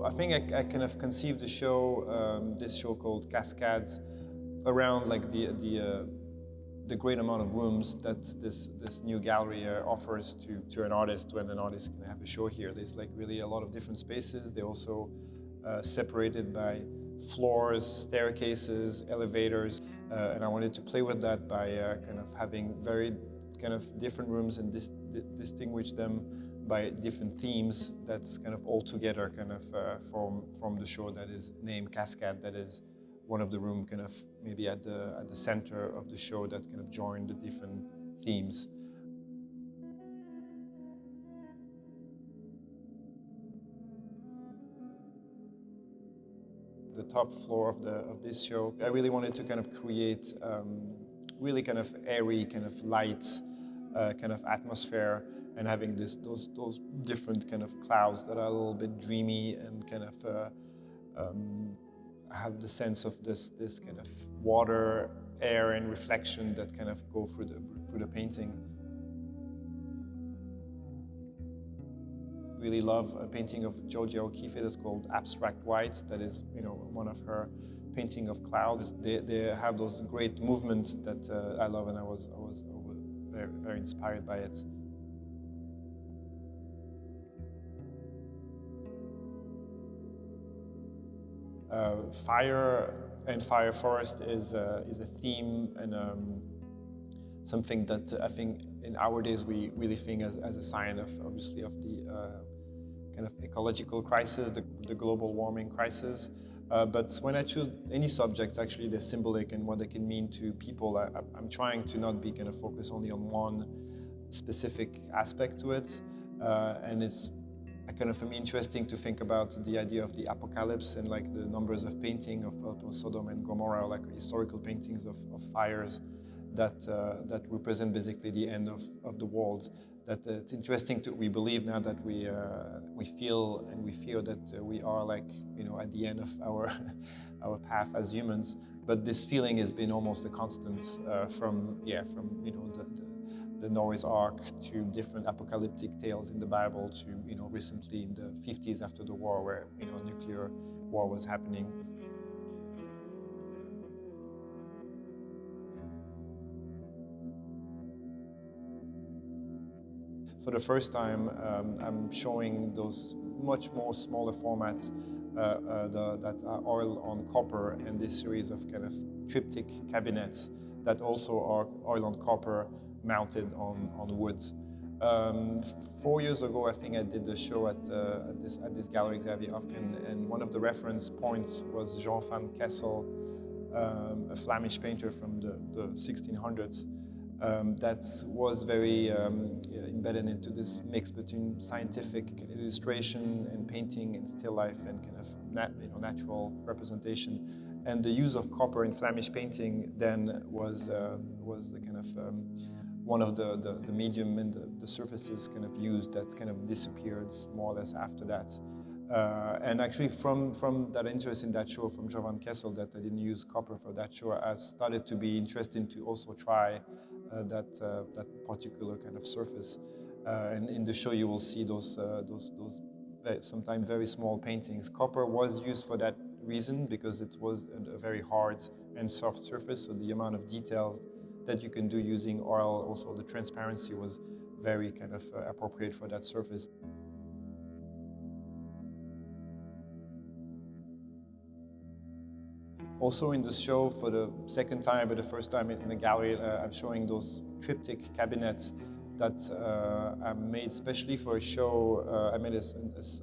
I think I kind of conceived the show, this show called Cascade, around like the great amount of rooms that this new gallery offers to an artist when an artist can have a show here. There's like really a lot of different spaces. They're also separated by floors, staircases, elevators, and I wanted to play with that by kind of having very kind of different rooms and distinguish them by different themes that's kind of all together kind of from the show that is named Cascade, that is one of the room kind of maybe at the center of the show that kind of join the different themes. The top floor of this show, I really wanted to kind of create really kind of airy, kind of light kind of atmosphere, and having those different kind of clouds that are a little bit dreamy and kind of have the sense of this kind of water, air, and reflection that kind of go through the painting. Really love a painting of Xavier Hufkens that's called Abstract White. That is, one of her painting of clouds. They have those great movements that I love, and I was very, very inspired by it. Fire and fire forest is a theme and something that I think in our days we really think as a sign of, obviously, of the kind of ecological crisis, the global warming crisis. But when I choose any subjects, actually they're symbolic and what they can mean to people. I'm trying to not be kind of focused only on one specific aspect to it, and it's kind of, for me, interesting to think about the idea of the apocalypse and like the numbers of painting of Sodom and Gomorrah, like historical paintings of fires that represent basically the end of the world. That it's interesting we believe now that we feel and we fear that we are like, at the end of our our path as humans. But this feeling has been almost a constant from the Noah's Ark to different apocalyptic tales in the Bible to, recently in the 50s after the war where, nuclear war was happening. For the first time, I'm showing those much more smaller formats that are oil on copper, and this series of kind of triptych cabinets that also are oil on copper mounted on wood. 4 years ago, I think I did the show at this gallery, Xavier Hufkens, and one of the reference points was Jean van Kessel, a Flemish painter from the 1600s. That was very embedded into this mix between scientific illustration and painting and still life and kind of natural representation. And the use of copper in Flemish painting then was the kind of one of the medium and the surfaces kind of used that kind of disappeared more or less after that. And actually from that interest in that show from Jean van Kessel that I didn't use copper for that show, I started to be interested to also try that particular kind of surface. And in the show you will see those sometimes very small paintings. Copper was used for that reason because it was a very hard and soft surface, so the amount of details that you can do using oil, also the transparency was very kind of appropriate for that surface. Also in the show, for the second time, but the first time in a gallery, I'm showing those triptych cabinets that I made especially for a show. I made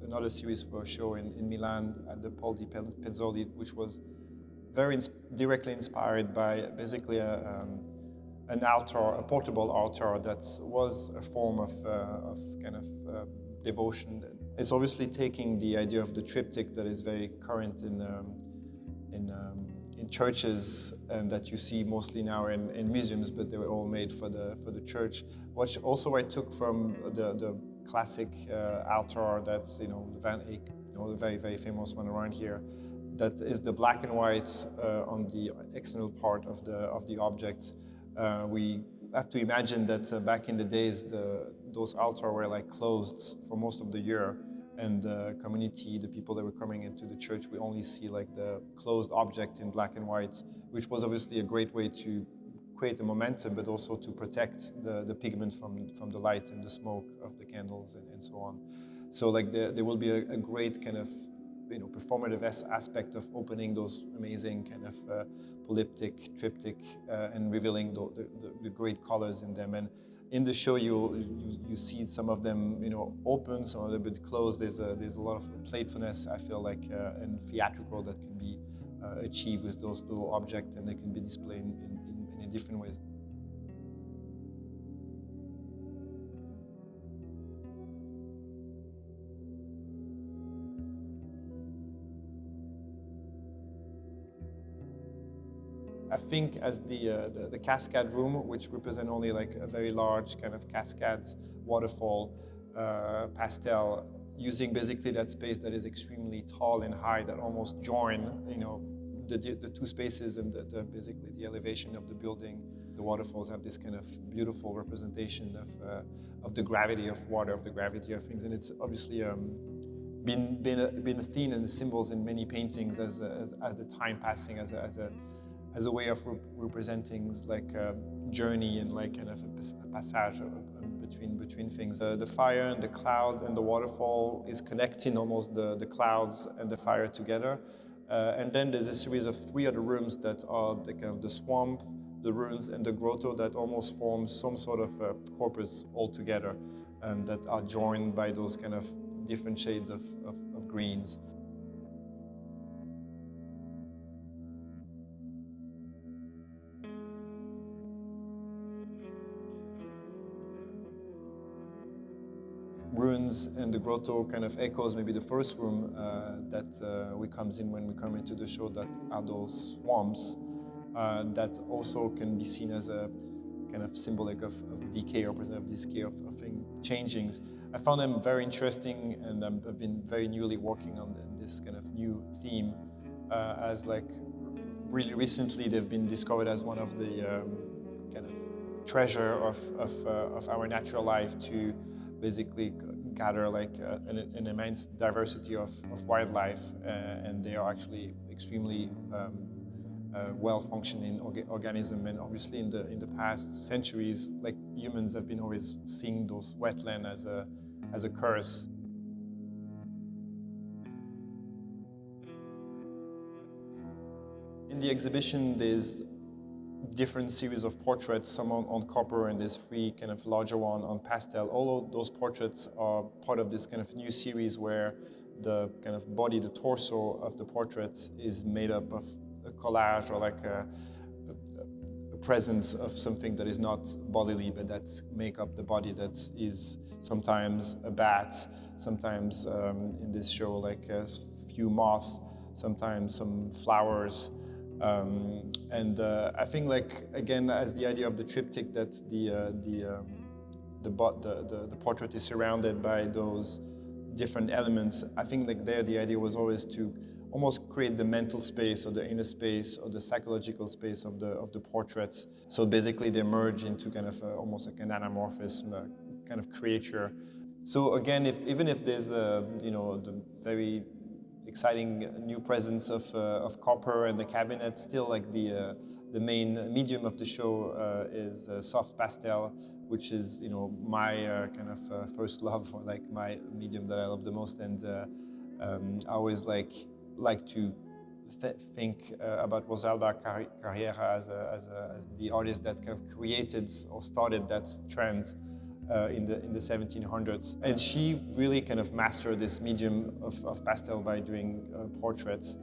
another series for a show in Milan at the Paul di Pezzoli, which was very directly inspired by basically an altar, a portable altar that was a form of kind of devotion. It's obviously taking the idea of the triptych that is very current in churches and that you see mostly now in museums, but they were all made for the church. Which also I took from the classic altar that's the Van Eyck, the very, very famous one around here. That is the black and white on the external part of the object. We have to imagine that back in the days, those altars were like closed for most of the year, and the community, the people that were coming into the church, we only see like the closed object in black and white, which was obviously a great way to create the momentum, but also to protect the pigment from the light and the smoke of the candles and so on. So like there will be a great kind of performative aspect of opening those amazing kind of polyptych, triptych, and revealing the great colors in them. And in the show, you see some of them, open, some of them a bit closed. There's a lot of playfulness, I feel like, and theatrical that can be achieved with those little objects, and they can be displayed in different ways. I think as the Cascade room, which represent only like a very large kind of cascade waterfall pastel, using basically that space that is extremely tall and high that almost join, the two spaces and basically the elevation of the building. The waterfalls have this kind of beautiful representation of the gravity of water, of the gravity of things, and it's obviously been a theme and the symbols in many paintings as the time passing, as a way of representing like a journey and like kind of a passage between things. The fire and the cloud and the waterfall is connecting almost the clouds and the fire together. And then there's a series of 3 other rooms that are the kind of the swamp, the ruins, and the grotto that almost form some sort of corpus all together, and that are joined by those kind of different shades of greens. Ruins and the grotto kind of echoes maybe the first room that we comes in when we come into the show, that are those swamps that also can be seen as a kind of symbolic of decay, or of decay of thing changing. I found them very interesting, and I've been very newly working on this kind of new theme as like really recently they've been discovered as one of the kind of treasure of our natural life, to basically gather like an immense diversity of wildlife, and they are actually extremely well-functioning organism. And obviously in the past centuries, like humans have been always seeing those wetlands as a curse. In the exhibition, there's different series of portraits, some on copper, and there's 3 kind of larger one on pastel. All of those portraits are part of this kind of new series where the kind of body, the torso of the portraits is made up of a collage, or like a presence of something that is not bodily, but that's make up the body, that is sometimes a bat, sometimes in this show like a few moths, sometimes some flowers. And I think, like, again, as the idea of the triptych, that the portrait is surrounded by those different elements. I think like there the idea was always to almost create the mental space, or the inner space, or the psychological space of the portraits. So basically they merge into kind of almost like an anamorphism kind of creature. So again, even if there's the very exciting new presence of copper and the cabinet, still like the main medium of the show is soft pastel, which is my kind of first love, or like my medium that I love the most. And I always like to think about Rosalba Carriera as the artist that kind of created or started that trend in the 1700s. And she really kind of mastered this medium of pastel by doing portraits.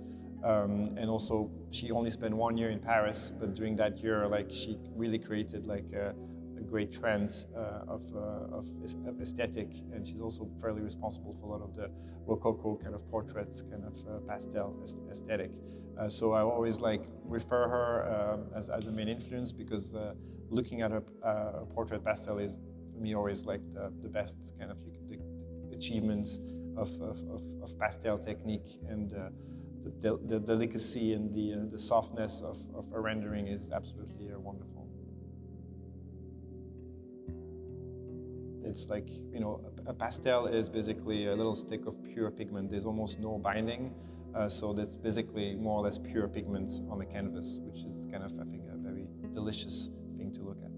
And also she only spent 1 year in Paris, but during that year, like, she really created like a great trend of aesthetic. And she's also fairly responsible for a lot of the Rococo kind of portraits, kind of pastel aesthetic. So I always like refer her as a main influence, because looking at a portrait pastel is, for me, always like the best kind of the achievements of pastel technique, and the delicacy and the softness of a rendering is absolutely wonderful. It's like, you know, a pastel is basically a little stick of pure pigment. There's almost no binding, so that's basically more or less pure pigments on the canvas, which is kind of, I think, a very delicious thing to look at.